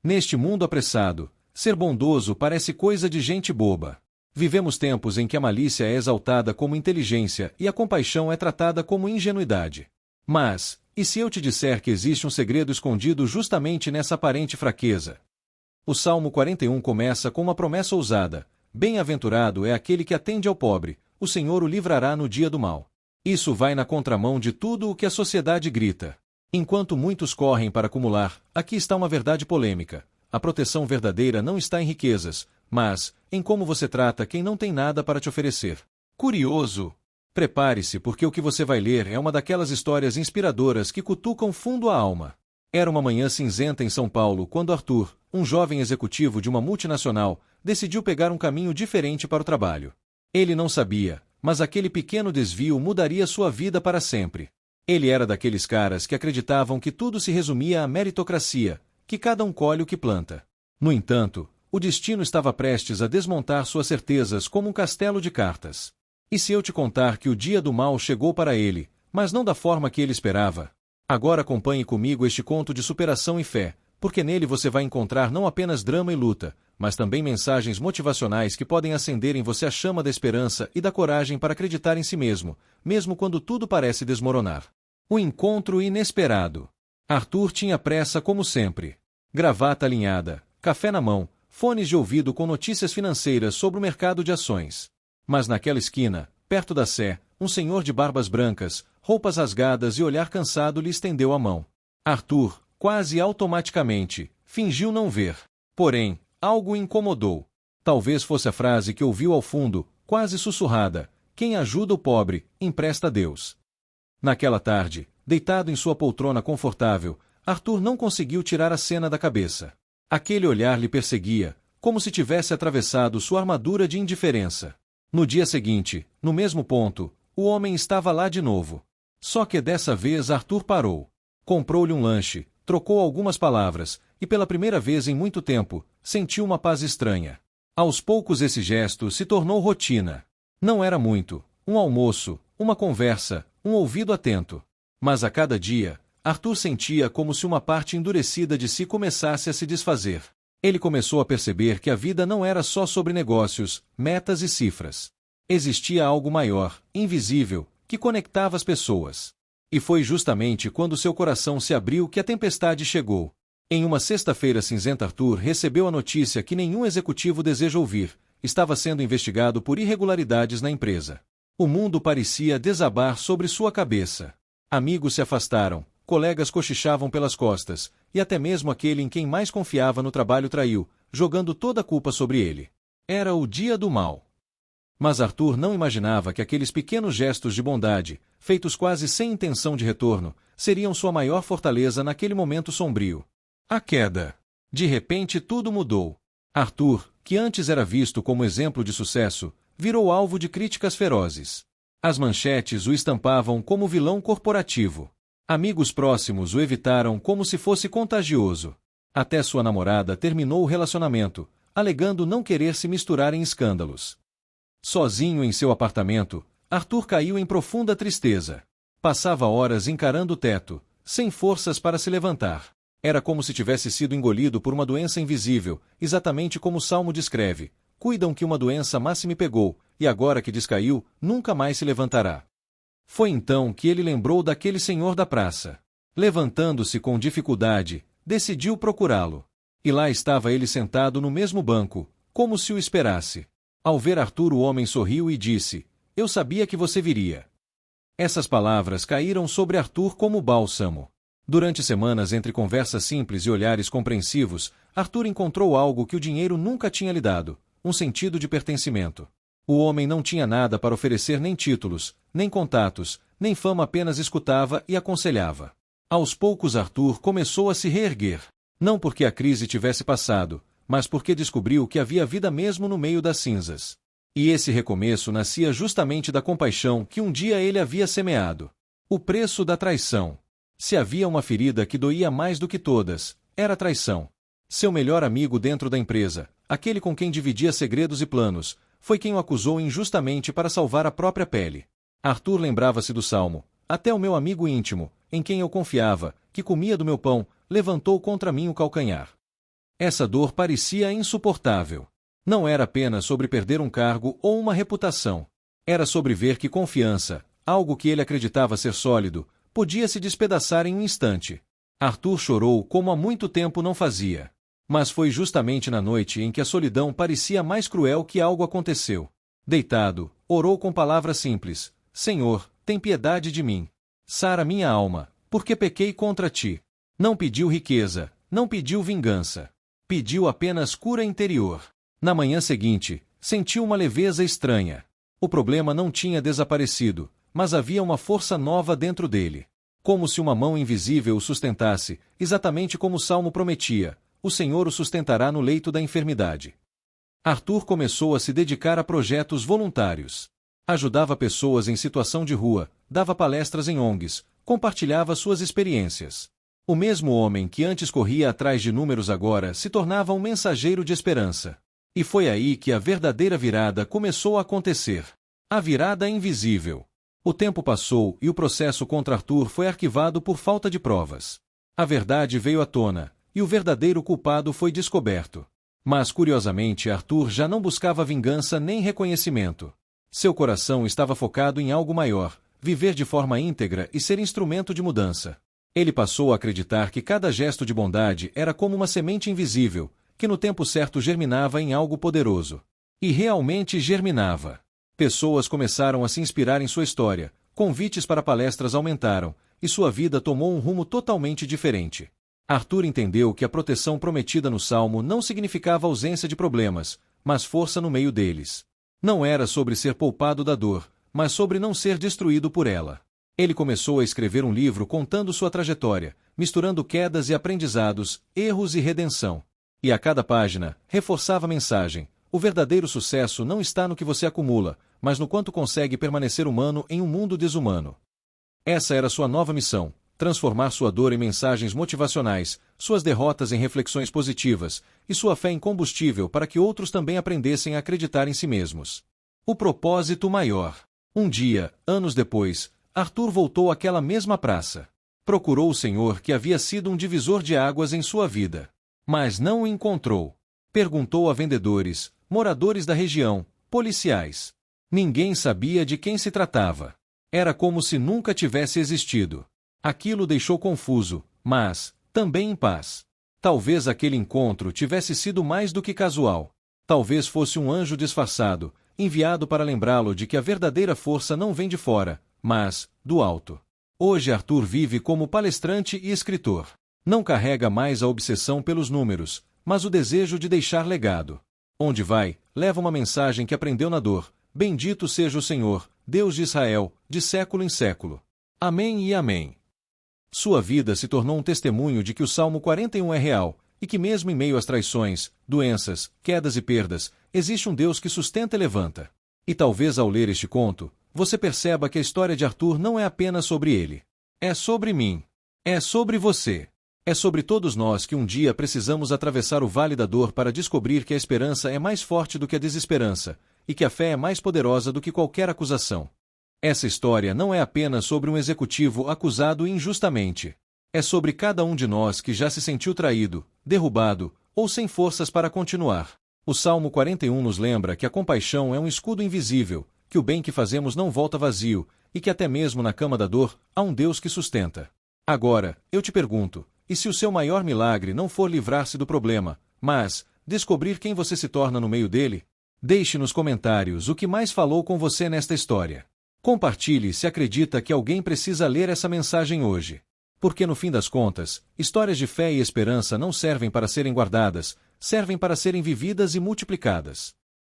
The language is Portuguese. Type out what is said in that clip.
Neste mundo apressado, ser bondoso parece coisa de gente boba. Vivemos tempos em que a malícia é exaltada como inteligência e a compaixão é tratada como ingenuidade. Mas, e se eu te disser que existe um segredo escondido justamente nessa aparente fraqueza? O Salmo 41 começa com uma promessa ousada: bem-aventurado é aquele que atende ao pobre, o Senhor o livrará no dia do mal. Isso vai na contramão de tudo o que a sociedade grita. Enquanto muitos correm para acumular, aqui está uma verdade polêmica: a proteção verdadeira não está em riquezas, mas em como você trata quem não tem nada para te oferecer. Curioso? Prepare-se, porque o que você vai ler é uma daquelas histórias inspiradoras que cutucam fundo a alma. Era uma manhã cinzenta em São Paulo quando Arthur, um jovem executivo de uma multinacional, decidiu pegar um caminho diferente para o trabalho. Ele não sabia, mas aquele pequeno desvio mudaria sua vida para sempre. Ele era daqueles caras que acreditavam que tudo se resumia à meritocracia, que cada um colhe o que planta. No entanto, o destino estava prestes a desmontar suas certezas como um castelo de cartas. E se eu te contar que o dia do mal chegou para ele, mas não da forma que ele esperava? Agora acompanhe comigo este conto de superação e fé, porque nele você vai encontrar não apenas drama e luta, mas também mensagens motivacionais que podem acender em você a chama da esperança e da coragem para acreditar em si mesmo, mesmo quando tudo parece desmoronar. O encontro inesperado. Arthur tinha pressa como sempre. Gravata alinhada, café na mão, fones de ouvido com notícias financeiras sobre o mercado de ações. Mas naquela esquina, perto da Sé, um senhor de barbas brancas, roupas rasgadas e olhar cansado lhe estendeu a mão. Arthur, quase automaticamente, fingiu não ver. Porém, algo o incomodou. Talvez fosse a frase que ouviu ao fundo, quase sussurrada: quem ajuda o pobre, empresta a Deus. Naquela tarde, deitado em sua poltrona confortável, Arthur não conseguiu tirar a cena da cabeça. Aquele olhar lhe perseguia, como se tivesse atravessado sua armadura de indiferença. No dia seguinte, no mesmo ponto, o homem estava lá de novo. Só que dessa vez Arthur parou. Comprou-lhe um lanche, trocou algumas palavras, e pela primeira vez em muito tempo, sentiu uma paz estranha. Aos poucos esse gesto se tornou rotina. Não era muito, um almoço, uma conversa, um ouvido atento. Mas a cada dia, Arthur sentia como se uma parte endurecida de si começasse a se desfazer. Ele começou a perceber que a vida não era só sobre negócios, metas e cifras. Existia algo maior, invisível, que conectava as pessoas. E foi justamente quando seu coração se abriu que a tempestade chegou. Em uma sexta-feira cinzenta, Arthur recebeu a notícia que nenhum executivo deseja ouvir: estava sendo investigado por irregularidades na empresa. O mundo parecia desabar sobre sua cabeça. Amigos se afastaram, colegas cochichavam pelas costas, e até mesmo aquele em quem mais confiava no trabalho traiu, jogando toda a culpa sobre ele. Era o dia do mal. Mas Arthur não imaginava que aqueles pequenos gestos de bondade, feitos quase sem intenção de retorno, seriam sua maior fortaleza naquele momento sombrio. A queda. De repente tudo mudou. Arthur, que antes era visto como exemplo de sucesso, virou alvo de críticas ferozes. As manchetes o estampavam como vilão corporativo. Amigos próximos o evitaram como se fosse contagioso. Até sua namorada terminou o relacionamento, alegando não querer se misturar em escândalos. Sozinho em seu apartamento, Arthur caiu em profunda tristeza. Passava horas encarando o teto, sem forças para se levantar. Era como se tivesse sido engolido por uma doença invisível, exatamente como o Salmo descreve: cuidam que uma doença má se me pegou, e agora que descaiu, nunca mais se levantará. Foi então que ele lembrou daquele senhor da praça. Levantando-se com dificuldade, decidiu procurá-lo. E lá estava ele sentado no mesmo banco, como se o esperasse. Ao ver Arthur, o homem sorriu e disse: eu sabia que você viria. Essas palavras caíram sobre Arthur como bálsamo. Durante semanas, entre conversas simples e olhares compreensivos, Arthur encontrou algo que o dinheiro nunca tinha lhe dado: um sentido de pertencimento. O homem não tinha nada para oferecer, nem títulos, nem contatos, nem fama, apenas escutava e aconselhava. Aos poucos Arthur começou a se reerguer. Não porque a crise tivesse passado, mas porque descobriu que havia vida mesmo no meio das cinzas. E esse recomeço nascia justamente da compaixão que um dia ele havia semeado. O preço da traição. Se havia uma ferida que doía mais do que todas, era a traição. Seu melhor amigo dentro da empresa, aquele com quem dividia segredos e planos, foi quem o acusou injustamente para salvar a própria pele. Arthur lembrava-se do Salmo: até o meu amigo íntimo, em quem eu confiava, que comia do meu pão, levantou contra mim o calcanhar. Essa dor parecia insuportável. Não era apenas sobre perder um cargo ou uma reputação. Era sobre ver que confiança, algo que ele acreditava ser sólido, podia se despedaçar em um instante. Arthur chorou como há muito tempo não fazia. Mas foi justamente na noite em que a solidão parecia mais cruel que algo aconteceu. Deitado, orou com palavras simples: Senhor, tem piedade de mim. Sara minha alma, porque pequei contra ti. Não pediu riqueza, não pediu vingança. Pediu apenas cura interior. Na manhã seguinte, sentiu uma leveza estranha. O problema não tinha desaparecido, mas havia uma força nova dentro dele. Como se uma mão invisível o sustentasse, exatamente como o Salmo prometia: o Senhor o sustentará no leito da enfermidade. Arthur começou a se dedicar a projetos voluntários. Ajudava pessoas em situação de rua, dava palestras em ONGs, compartilhava suas experiências. O mesmo homem que antes corria atrás de números agora se tornava um mensageiro de esperança. E foi aí que a verdadeira virada começou a acontecer. A virada invisível. O tempo passou e o processo contra Arthur foi arquivado por falta de provas. A verdade veio à tona, e o verdadeiro culpado foi descoberto. Mas, curiosamente, Arthur já não buscava vingança nem reconhecimento. Seu coração estava focado em algo maior: viver de forma íntegra e ser instrumento de mudança. Ele passou a acreditar que cada gesto de bondade era como uma semente invisível, que no tempo certo germinava em algo poderoso. E realmente germinava. Pessoas começaram a se inspirar em sua história, convites para palestras aumentaram, e sua vida tomou um rumo totalmente diferente. Arthur entendeu que a proteção prometida no Salmo não significava ausência de problemas, mas força no meio deles. Não era sobre ser poupado da dor, mas sobre não ser destruído por ela. Ele começou a escrever um livro contando sua trajetória, misturando quedas e aprendizados, erros e redenção. E a cada página, reforçava a mensagem: o verdadeiro sucesso não está no que você acumula, mas no quanto consegue permanecer humano em um mundo desumano. Essa era sua nova missão: transformar sua dor em mensagens motivacionais, suas derrotas em reflexões positivas, e sua fé em combustível para que outros também aprendessem a acreditar em si mesmos. O propósito maior. Um dia, anos depois, Arthur voltou àquela mesma praça. Procurou o Senhor que havia sido um divisor de águas em sua vida. Mas não o encontrou. Perguntou a vendedores, moradores da região, policiais. Ninguém sabia de quem se tratava. Era como se nunca tivesse existido. Aquilo o deixou confuso, mas também em paz. Talvez aquele encontro tivesse sido mais do que casual. Talvez fosse um anjo disfarçado, enviado para lembrá-lo de que a verdadeira força não vem de fora, mas do alto. Hoje Arthur vive como palestrante e escritor. Não carrega mais a obsessão pelos números, mas o desejo de deixar legado. Onde vai, leva uma mensagem que aprendeu na dor: bendito seja o Senhor, Deus de Israel, de século em século. Amém e amém. Sua vida se tornou um testemunho de que o Salmo 41 é real, e que mesmo em meio às traições, doenças, quedas e perdas, existe um Deus que sustenta e levanta. E talvez ao ler este conto, você perceba que a história de Arthur não é apenas sobre ele. É sobre mim. É sobre você. É sobre todos nós que um dia precisamos atravessar o vale da dor para descobrir que a esperança é mais forte do que a desesperança, e que a fé é mais poderosa do que qualquer acusação. Essa história não é apenas sobre um executivo acusado injustamente. É sobre cada um de nós que já se sentiu traído, derrubado, ou sem forças para continuar. O Salmo 41 nos lembra que a compaixão é um escudo invisível, que o bem que fazemos não volta vazio, e que até mesmo na cama da dor, há um Deus que sustenta. Agora, eu te pergunto, e se o seu maior milagre não for livrar-se do problema, mas descobrir quem você se torna no meio dele? Deixe nos comentários o que mais falou com você nesta história. Compartilhe se acredita que alguém precisa ler essa mensagem hoje. Porque no fim das contas, histórias de fé e esperança não servem para serem guardadas, servem para serem vividas e multiplicadas.